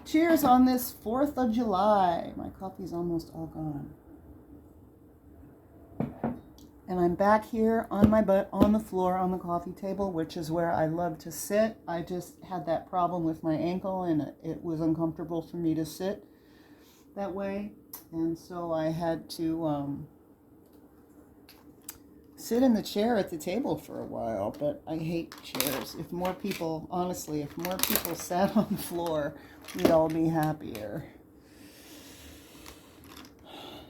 Cheers on this 4th of July. My coffee's almost all gone. And I'm back here on my butt on the floor on the coffee table, which is where I love to sit. I just had that problem with my ankle and it was uncomfortable for me to sit that way. And so I had to sit in the chair at the table for a while, but I hate chairs. If more people sat on the floor, we'd all be happier.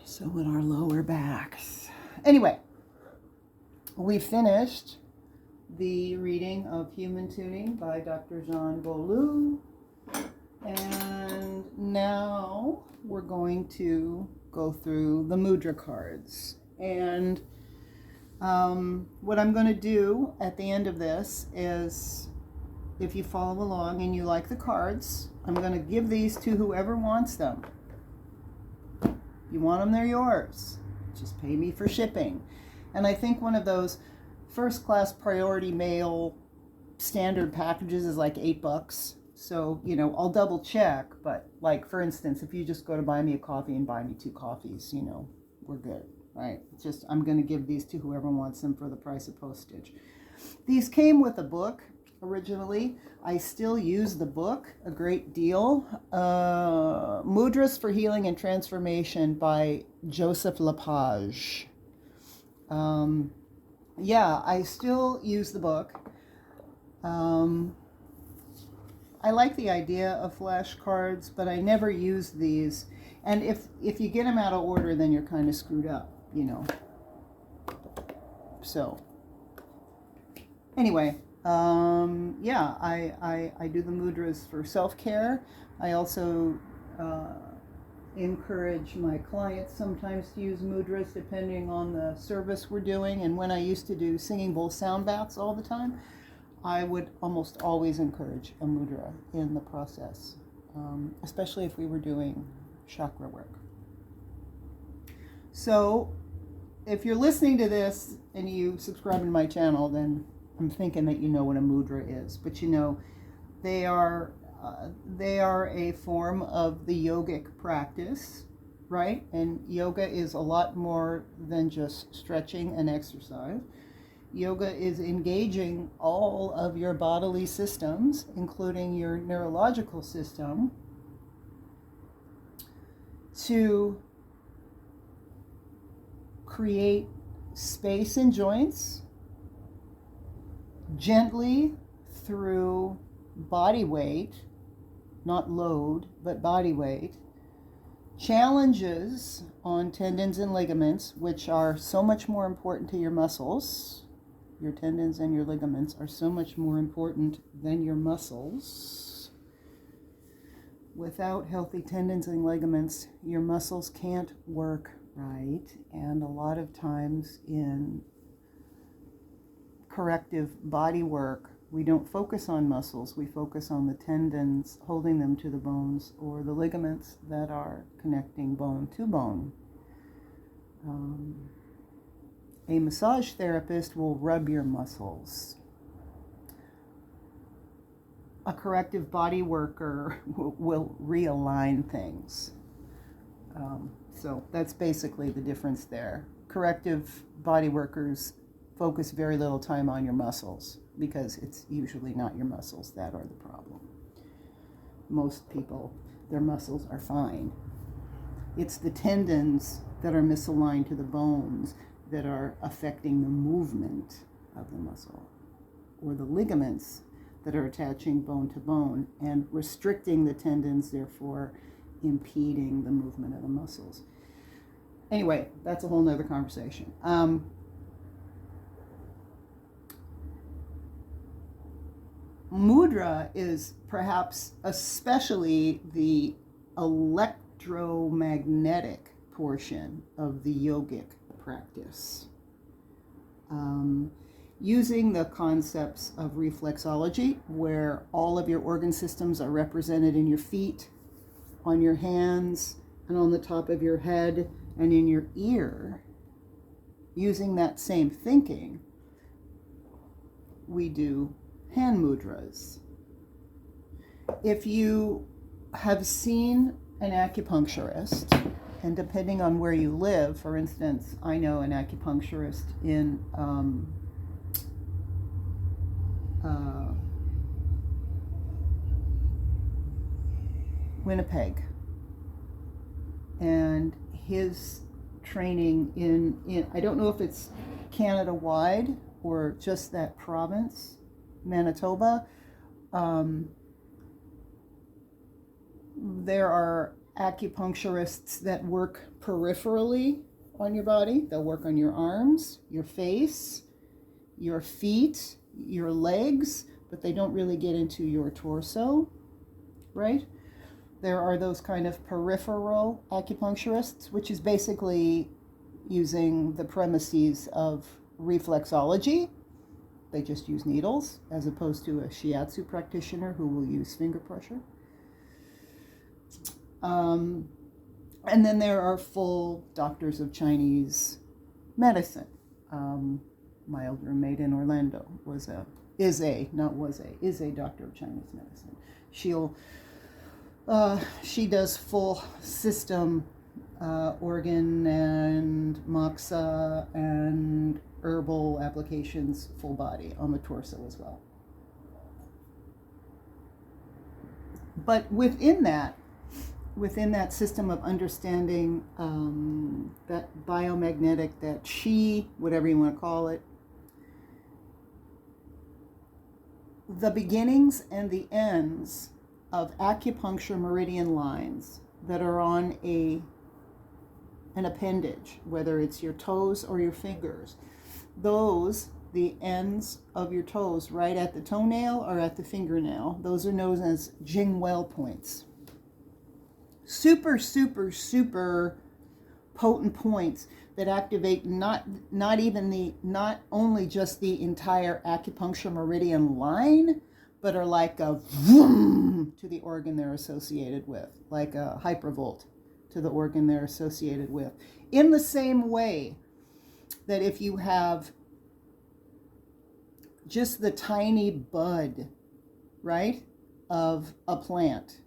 So would our lower backs. Anyway, we finished the reading of Human Tuning by Dr. Jean Beaulieu, and now we're going to go through the Mudra cards. And what I'm going to do at the end of this is, if you follow along and you like the cards, I'm going to give these to whoever wants them. You want them, they're yours. Just pay me for shipping. And I think one of those first class priority mail standard packages is like $8. So, I'll double check. But like, for instance, if you just go to buy me a coffee and buy me 2 coffees, we're good, right? I'm going to give these to whoever wants them for the price of postage. These came with a book originally. I still use the book a great deal. Mudras for Healing and Transformation by Joseph LePage. I still use the book. I like the idea of flashcards, but I never use these. And if you get them out of order, then you're kind of screwed up, So, anyway, I do the mudras for self-care. I also encourage my clients sometimes to use mudras depending on the service we're doing. And when I used to do singing bowl sound baths all the time, I would almost always encourage a mudra in the process, especially if we were doing chakra work. So if you're listening to this and you subscribe to my channel, then I'm thinking that you know what a mudra is. But they are a form of the yogic practice, right? And yoga is a lot more than just stretching and exercise. Yoga is engaging all of your bodily systems, including your neurological system, to create space in joints gently through body weight, not load, but body weight, challenges on tendons and ligaments, which are so much more important to your muscles. Your tendons and your ligaments are so much more important than your muscles. Without healthy tendons and ligaments, your muscles can't work right. And a lot of times in corrective body work, we don't focus on muscles. We focus on the tendons holding them to the bones, or the ligaments that are connecting bone to bone. A massage therapist will rub your muscles. A corrective body worker will realign things. So that's basically the difference there. Corrective body workers focus very little time on your muscles, because it's usually not your muscles that are the problem. Most people, their muscles are fine. It's the tendons that are misaligned to the bones that are affecting the movement of the muscle, or the ligaments that are attaching bone to bone and restricting the tendons, therefore impeding the movement of the muscles. Anyway, that's a whole nother conversation. Mudra is perhaps especially the electromagnetic portion of the yogic practice. Using the concepts of reflexology, where all of your organ systems are represented in your feet, on your hands, and on the top of your head, and in your ear. Using that same thinking, we do hand mudras. If you have seen an acupuncturist, and depending on where you live, for instance, I know an acupuncturist in Winnipeg, and his training in I don't know if it's Canada wide or just that province, Manitoba. There are acupuncturists that work peripherally on your body. They'll work on your arms, your face, your feet, your legs, but they don't really get into your torso, right? There are those kind of peripheral acupuncturists, which is basically using the premises of reflexology. They just use needles, as opposed to a shiatsu practitioner who will use finger pressure. And then there are full doctors of Chinese medicine. My old roommate in Orlando is a doctor of Chinese medicine. She does full system organ and moxa and herbal applications, full body on the torso as well. But within that system of understanding that biomagnetic, that chi, whatever you want to call it, the beginnings and the ends of acupuncture meridian lines that are on an appendage, whether it's your toes or your fingers, the ends of your toes right at the toenail or at the fingernail, those are known as Jingwell points. Super, super, super potent points that activate not only just the entire acupuncture meridian line, but are like a vroom to the organ they're associated with, like a hypervolt to the organ they're associated with. In the same way that if you have just the tiny bud, right, of a plant,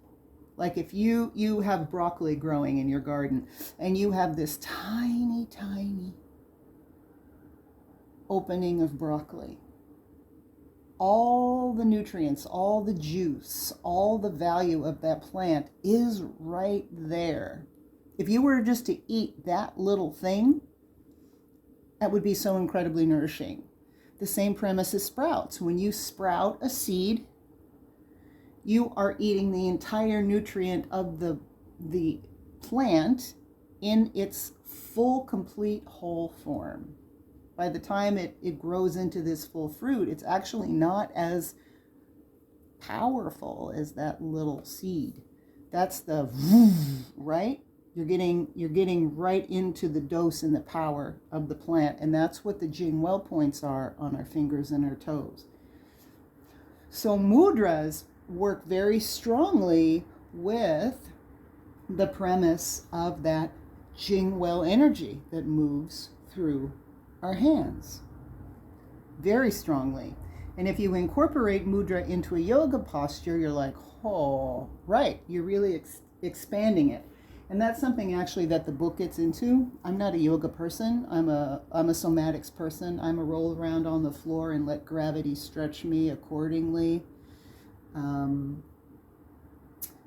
like if you have broccoli growing in your garden and you have this tiny, tiny opening of broccoli, all the nutrients, all the juice, all the value of that plant is right there. If you were just to eat that little thing, that would be so incredibly nourishing. The same premise as sprouts. When you sprout a seed, you are eating the entire nutrient of the plant in its full, complete, whole form. By the time it grows into this full fruit, it's actually not as powerful as that little seed. That's the right? You're getting right into the dose and the power of the plant, and that's what the Jingwell points are on our fingers and our toes. So mudras work very strongly with the premise of that Jingwell energy that moves through our hands very strongly. And if you incorporate mudra into a yoga posture, you're like, oh, right, you're really expanding it. And that's something actually that the book gets into. I'm not a yoga person. I'm a somatics person. I'm a roll around on the floor and let gravity stretch me accordingly.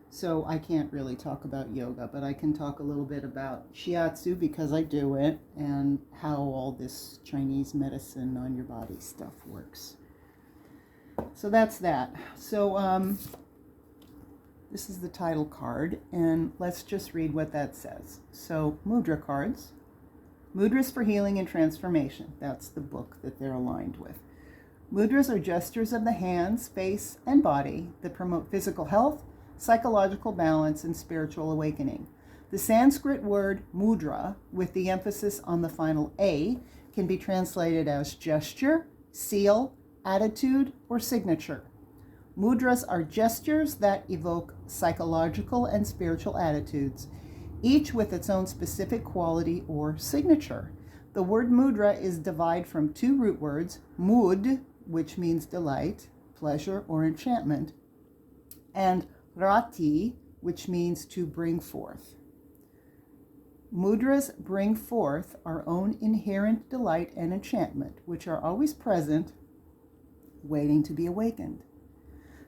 So I can't really talk about yoga, but I can talk a little bit about shiatsu because I do it, and how all this Chinese medicine on your body stuff works. So that's that. So this is the title card, and let's just read what that says. So mudra cards. Mudras for Healing and Transformation. That's the book that they're aligned with. Mudras are gestures of the hands, face, and body that promote physical health, psychological balance, and spiritual awakening. The Sanskrit word mudra, with the emphasis on the final A, can be translated as gesture, seal, attitude, or signature. Mudras are gestures that evoke psychological and spiritual attitudes, each with its own specific quality or signature. The word mudra is derived from two root words, mud, which means delight, pleasure, or enchantment, and rati, which means to bring forth. Mudras bring forth our own inherent delight and enchantment, which are always present, waiting to be awakened.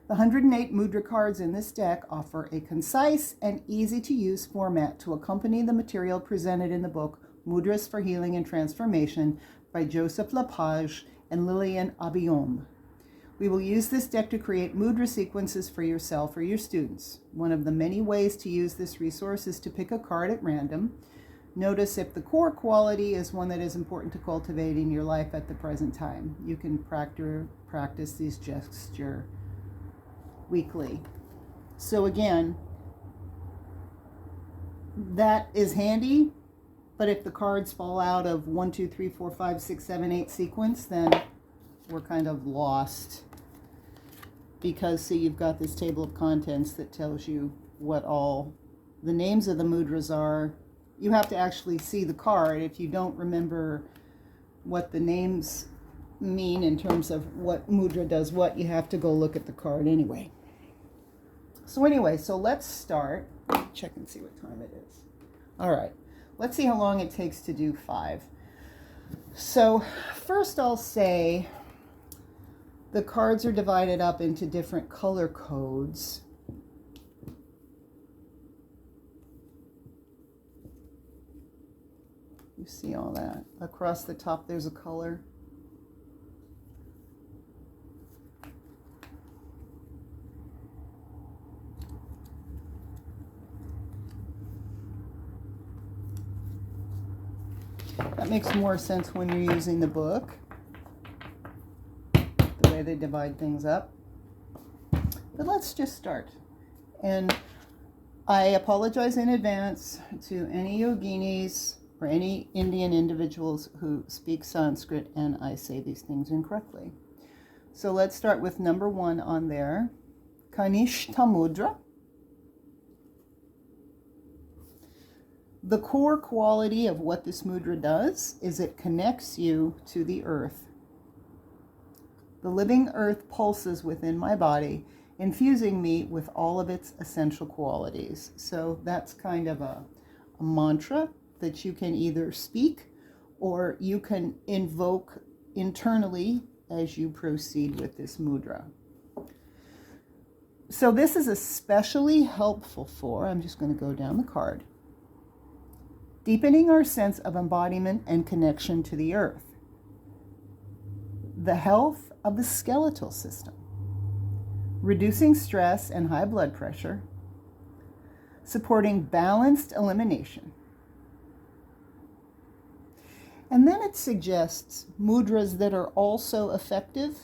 The 108 mudra cards in this deck offer a concise and easy-to-use format to accompany the material presented in the book Mudras for Healing and Transformation by Joseph LePage and Lillian Abiom. We will use this deck to create mudra sequences for yourself or your students. One of the many ways to use this resource is to pick a card at random. Notice if the core quality is one that is important to cultivate in your life at the present time. You can practice these gestures weekly. So again, that is handy, but if the cards fall out of 1, 2, 3, 4, 5, 6, 7, 8 sequence, then we're kind of lost. Because see, you've got this table of contents that tells you what all the names of the mudras are. You have to actually see the card. If you don't remember what the names mean in terms of what mudra does what, you have to go look at the card anyway. So let's start. Check and see what time it is. All right, let's see how long it takes to do 5. So first I'll say the cards are divided up into different color codes. You see all that? Across the top there's a color. That makes more sense when you're using the book, the way they divide things up. But let's just start. And I apologize in advance to any yoginis or any Indian individuals who speak Sanskrit and I say these things incorrectly. So let's start with number 1 on there, Kanishta Mudra. The core quality of what this mudra does is it connects you to the earth. The living earth pulses within my body, infusing me with all of its essential qualities. So that's kind of a mantra that you can either speak or you can invoke internally as you proceed with this mudra. So this is especially helpful for, I'm just going to go down the card, deepening our sense of embodiment and connection to the earth, the health of the skeletal system, reducing stress and high blood pressure, supporting balanced elimination. And then it suggests mudras that are also effective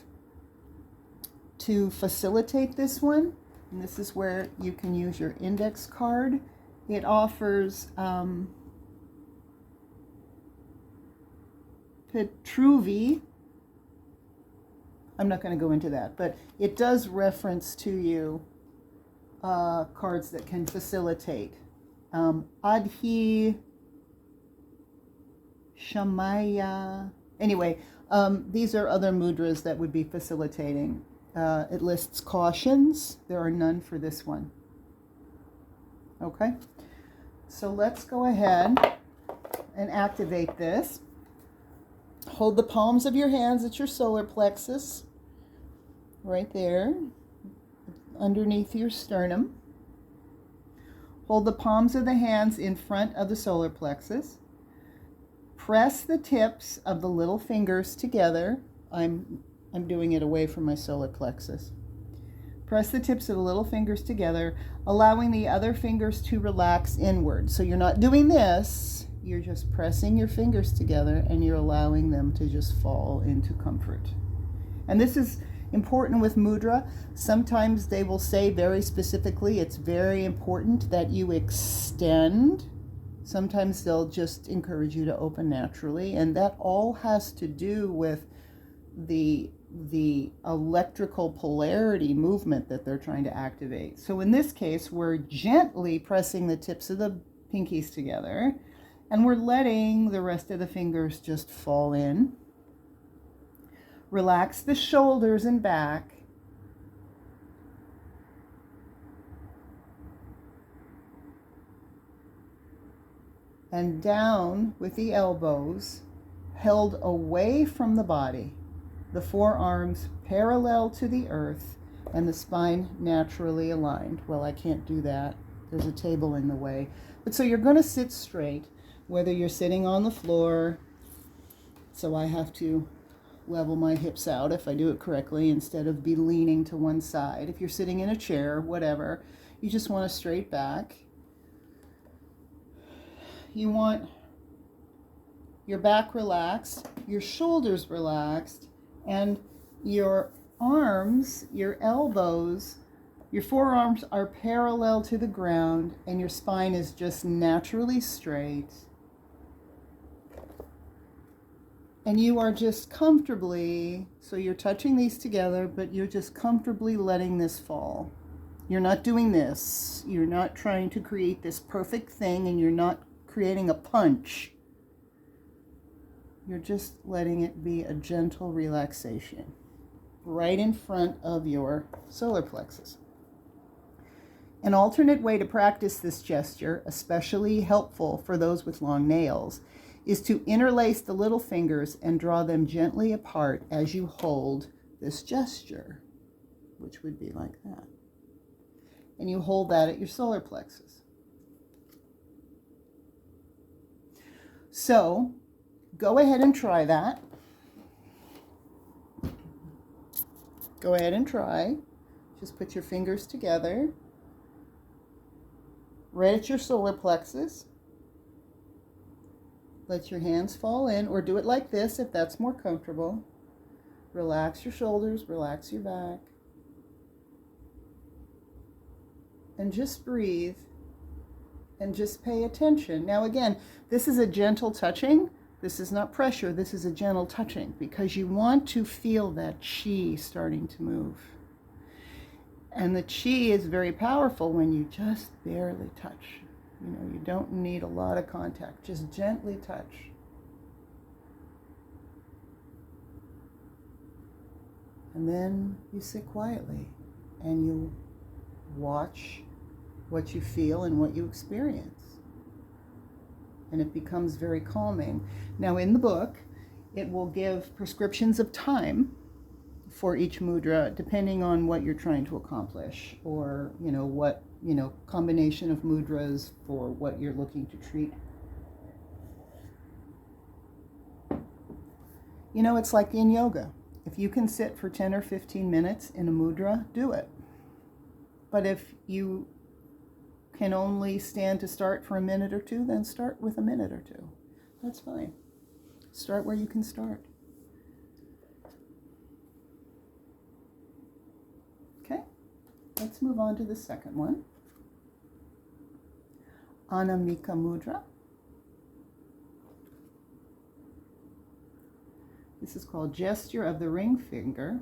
to facilitate this one. And this is where you can use your index card. It offers Petruvi. I'm not going to go into that, but it does reference to you cards that can facilitate. Adhi, Shamaya. Anyway, these are other mudras that would be facilitating. It lists cautions. There are none for this one. Okay, so let's go ahead and activate this. Hold the palms of your hands at your solar plexus, right there, underneath your sternum. Hold the palms of the hands in front of the solar plexus. Press the tips of the little fingers together. I'm doing it away from my solar plexus. Press the tips of the little fingers together, allowing the other fingers to relax inward. So you're not doing this. You're just pressing your fingers together and you're allowing them to just fall into comfort. And this is important with mudra. Sometimes they will say very specifically, it's very important that you extend. Sometimes they'll just encourage you to open naturally. And that all has to do with the electrical polarity movement that they're trying to activate. So in this case, we're gently pressing the tips of the pinkies together. And we're letting the rest of the fingers just fall in. Relax the shoulders and back. and down with the elbows, held away from the body, the forearms parallel to the earth, and the spine naturally aligned. Well, I can't do that. There's a table in the way. But so you're going to sit straight, whether you're sitting on the floor, so I have to level my hips out if I do it correctly instead of be leaning to one side. If you're sitting in a chair, whatever, you just want a straight back. You want your back relaxed, your shoulders relaxed, and your arms, your elbows, your forearms are parallel to the ground, and your spine is just naturally straight. And you are just comfortably, so you're touching these together, but you're just comfortably letting this fall. You're not doing this. You're not trying to create this perfect thing, and you're not creating a punch. You're just letting it be a gentle relaxation right in front of your solar plexus. An alternate way to practice this gesture, especially helpful for those with long nails, is to interlace the little fingers and draw them gently apart as you hold this gesture, which would be like that. And you hold that at your solar plexus. So, go ahead and try that. Go ahead and try. Just put your fingers together, right at your solar plexus. Let your hands fall in, or do it like this if that's more comfortable. Relax your shoulders, relax your back. And just breathe and just pay attention. Now again, this is a gentle touching. This is not pressure, this is a gentle touching, because you want to feel that chi starting to move. And the chi is very powerful when you just barely touch. You know, you don't need a lot of contact, just gently touch. And then you sit quietly and you watch what you feel and what you experience. And it becomes very calming. Now in the book, it will give prescriptions of time for each mudra, depending on what you're trying to accomplish, or, what, combination of mudras for what you're looking to treat. It's like in yoga. If you can sit for 10 or 15 minutes in a mudra, do it. But if you can only stand to start for a minute or two, then start with a minute or two. That's fine. Start where you can start. Okay, let's move on to the second one. Anamika Mudra. This is called Gesture of the Ring Finger.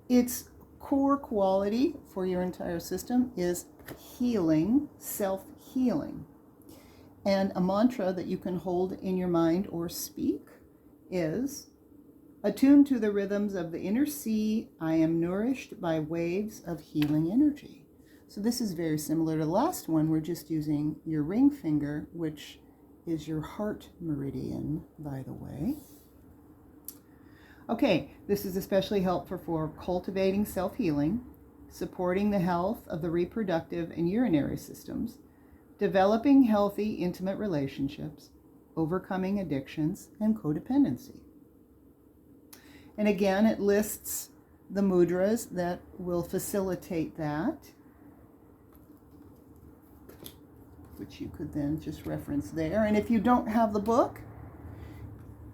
Its core quality for your entire system is healing, self-healing. And a mantra that you can hold in your mind or speak is, attuned to the rhythms of the inner sea, I am nourished by waves of healing energy. So this is very similar to the last one. We're just using your ring finger, which is your heart meridian, by the way. Okay, this is especially helpful for cultivating self-healing, supporting the health of the reproductive and urinary systems, developing healthy, intimate relationships, overcoming addictions, and codependency. And again, it lists the mudras that will facilitate that, which you could then just reference there. And if you don't have the book,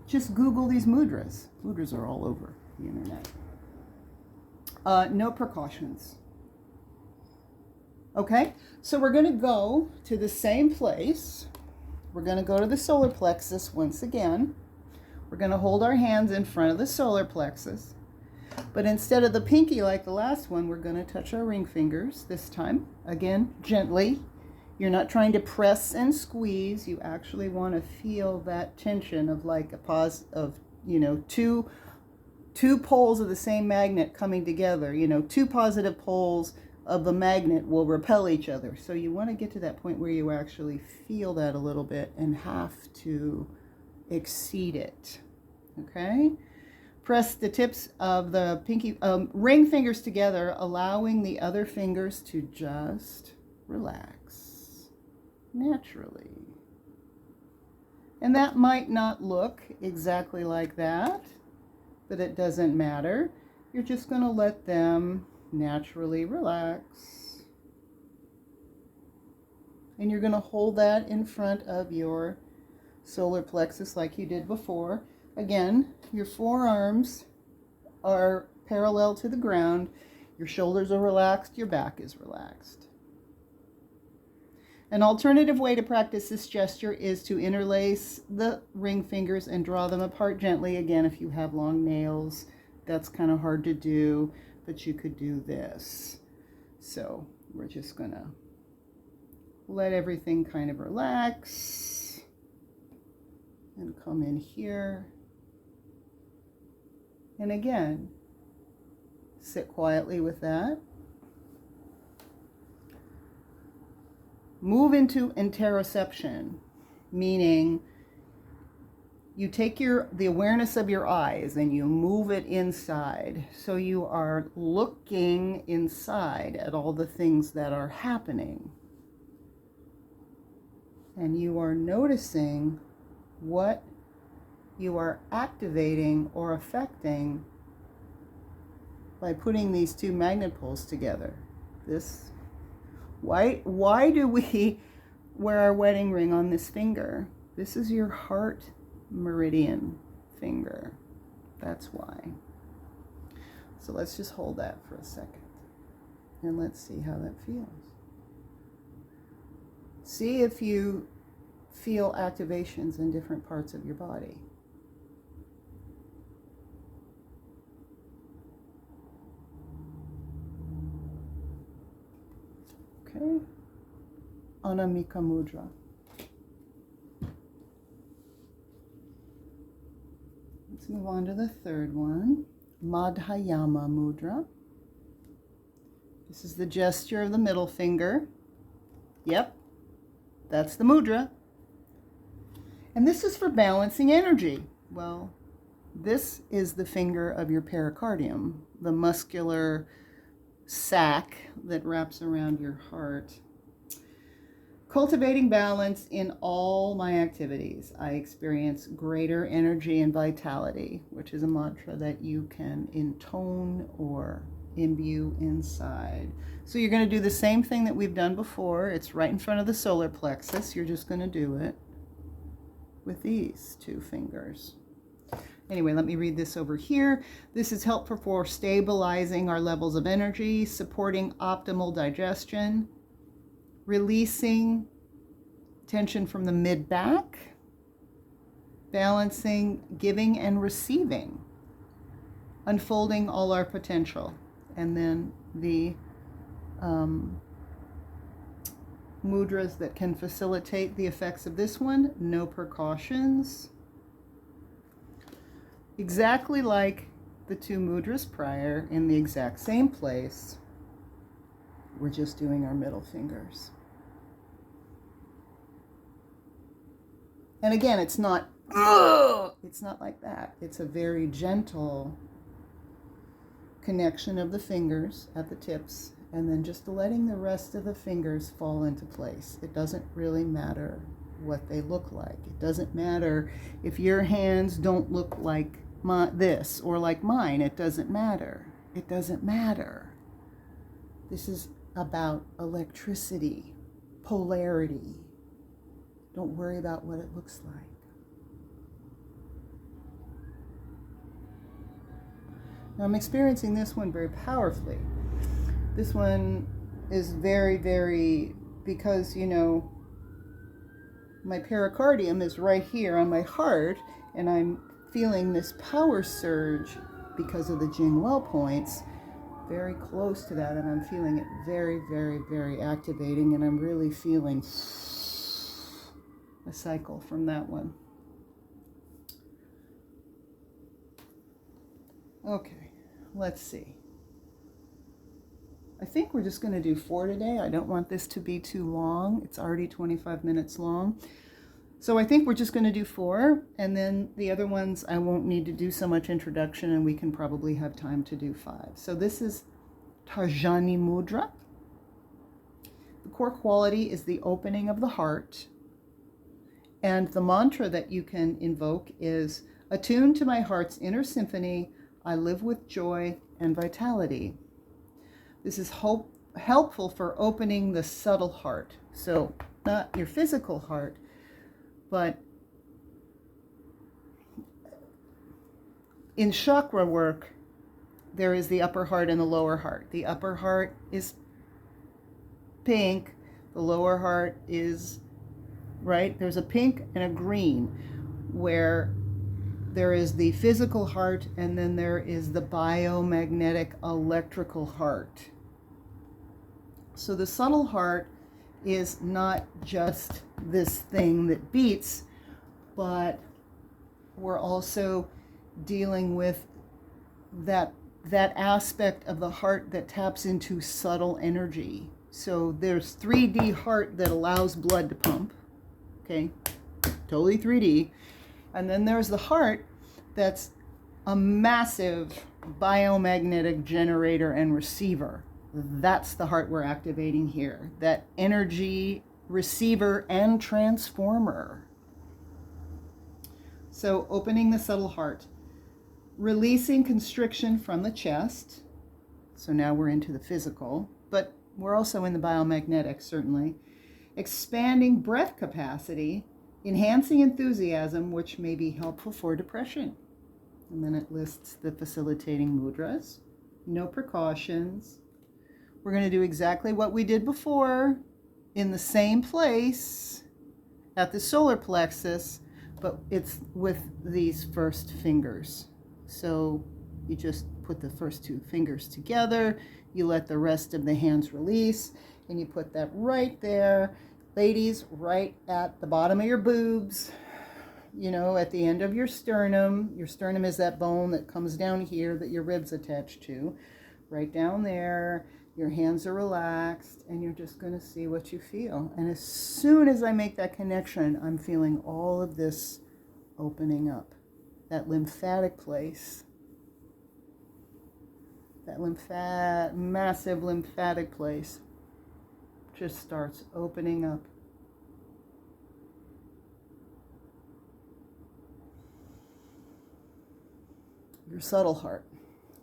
just Google these mudras. Mudras are all over the internet. No precautions. Okay, so we're going to go to the same place. We're going to go to the solar plexus once again. We're going to hold our hands in front of the solar plexus. But instead of the pinky like the last one, we're going to touch our ring fingers this time. Again, gently. You're not trying to press and squeeze. You actually want to feel that tension of like a pause of, two poles of the same magnet coming together. Two positive poles of the magnet will repel each other. So you want to get to that point where you actually feel that a little bit and have to exceed it. Okay? Press the tips of the pinky ring fingers together, allowing the other fingers to just relax naturally. And that might not look exactly like that, but it doesn't matter. You're just going to let them naturally relax. And you're going to hold that in front of your solar plexus like you did before. Again, your forearms are parallel to the ground. Your shoulders are relaxed. Your back is relaxed. An alternative way to practice this gesture is to interlace the ring fingers and draw them apart gently. Again, if you have long nails, that's kind of hard to do, but you could do this. So we're just going to let everything kind of relax and come in here. And again, sit quietly with that. Move into interoception, meaning you take the awareness of your eyes and you move it inside. So you are looking inside at all the things that are happening. And you are noticing what you are activating or affecting by putting these two magnet poles together. Why do we wear our wedding ring on this finger? This is your heart meridian finger. That's why. So let's just hold that for a second. And let's see how that feels. See if you feel activations in different parts of your body. Okay. Anamika Mudra. Let's move on to the third one. Madhyama Mudra. This is the gesture of the middle finger. Yep, that's the mudra. And this is for balancing energy. Well, this is the finger of your pericardium, the muscular sac that wraps around your heart. Cultivating balance in all my activities, I experience greater energy and vitality, which is a mantra that you can intone or imbue inside. So you're going to do the same thing that we've done before. It's right in front of the solar plexus. You're just going to do it with these two fingers. Anyway, let me read this over here. This is helpful for stabilizing our levels of energy, supporting optimal digestion, releasing tension from the mid-back, balancing giving and receiving, unfolding all our potential. And then the mudras that can facilitate the effects of this one, no precautions. Exactly like the two mudras prior, in the exact same place. We're just doing our middle fingers. And again, it's not like that. It's a very gentle connection of the fingers at the tips, and then just letting the rest of the fingers fall into place. It doesn't really matter what they look like. It doesn't matter if your hands don't look like this or like mine. It doesn't matter. It doesn't matter. This is about electricity, polarity. Don't worry about what it looks like. Now I'm experiencing this one very powerfully. This one is very, very, because, you know, my pericardium is right here on my heart, and I'm feeling this power surge because of the Jing well points very close to that, and I'm feeling it very, very, very activating, and I'm really feeling a cycle from that one. Okay, let's see. I think we're just going to do 4 today. I don't want this to be too long. It's already 25 minutes long. So I think we're just going to do 4, and then the other ones I won't need to do so much introduction, and we can probably have time to do 5. So this is Tarjani Mudra. The core quality is the opening of the heart. And the mantra that you can invoke is, "Attuned to my heart's inner symphony, I live with joy and vitality." This is helpful for opening the subtle heart. So not your physical heart, but in chakra work, there is the upper heart and the lower heart. The upper heart is pink. The lower heart is, right? There's a pink and a green, where there is the physical heart and then there is the biomagnetic electrical heart. So the subtle heart is not just this thing that beats, but we're also dealing with that aspect of the heart that taps into subtle energy. So there's 3D heart that allows blood to pump, okay, totally 3D. And then there's the heart that's a massive biomagnetic generator and receiver. That's the heart we're activating here, that energy receiver and transformer. So opening the subtle heart, releasing constriction from the chest. So now we're into the physical, but we're also in the biomagnetic, certainly. Expanding breath capacity, enhancing enthusiasm, which may be helpful for depression. And then it lists the facilitating mudras. No precautions. We're going to do exactly what we did before in the same place at the solar plexus, but it's with these first fingers. So you just put the first 2 fingers together, you let the rest of the hands release, and you put that right there. Ladies, right at the bottom of your boobs, you know, at the end of your sternum. Your sternum is that bone that comes down here that your ribs attach to. Right down there. Your hands are relaxed, and you're just going to see what you feel. And as soon as I make that connection, I'm feeling all of this opening up. That lymphatic place. That massive lymphatic place just starts opening up. Your subtle heart.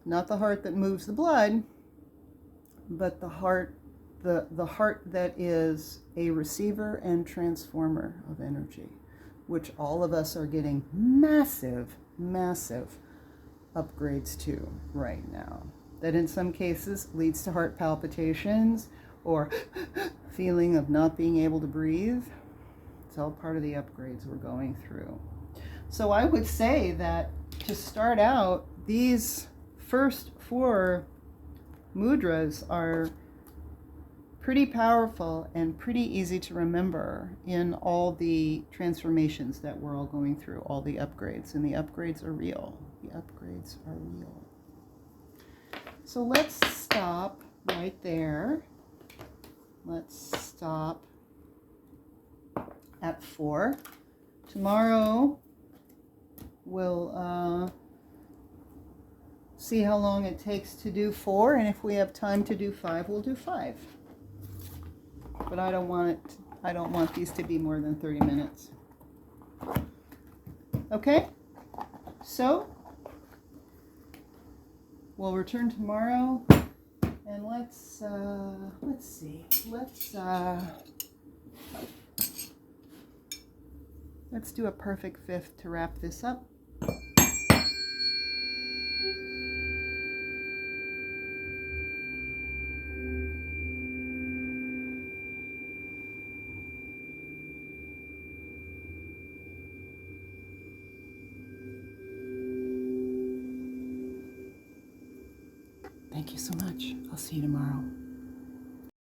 Not the heart that moves the blood, but the heart that is a receiver and transformer of energy, which all of us are getting massive upgrades to right now. That in some cases leads to heart palpitations or feeling of not being able to breathe. It's all part of the upgrades we're going through. So I would say that to start out, these first 4 mudras are pretty powerful and pretty easy to remember in all the transformations that we're all going through, all the upgrades. And the upgrades are real. The upgrades are real. So let's stop right there. Let's stop at 4. Tomorrow we'll see how long it takes to do 4, and if we have time to do 5, we'll do 5. But I don't want these to be more than 30 minutes. Okay? So we'll return tomorrow, and let's see. Let's do a perfect 5th to wrap this up. Thank you so much. I'll see you tomorrow.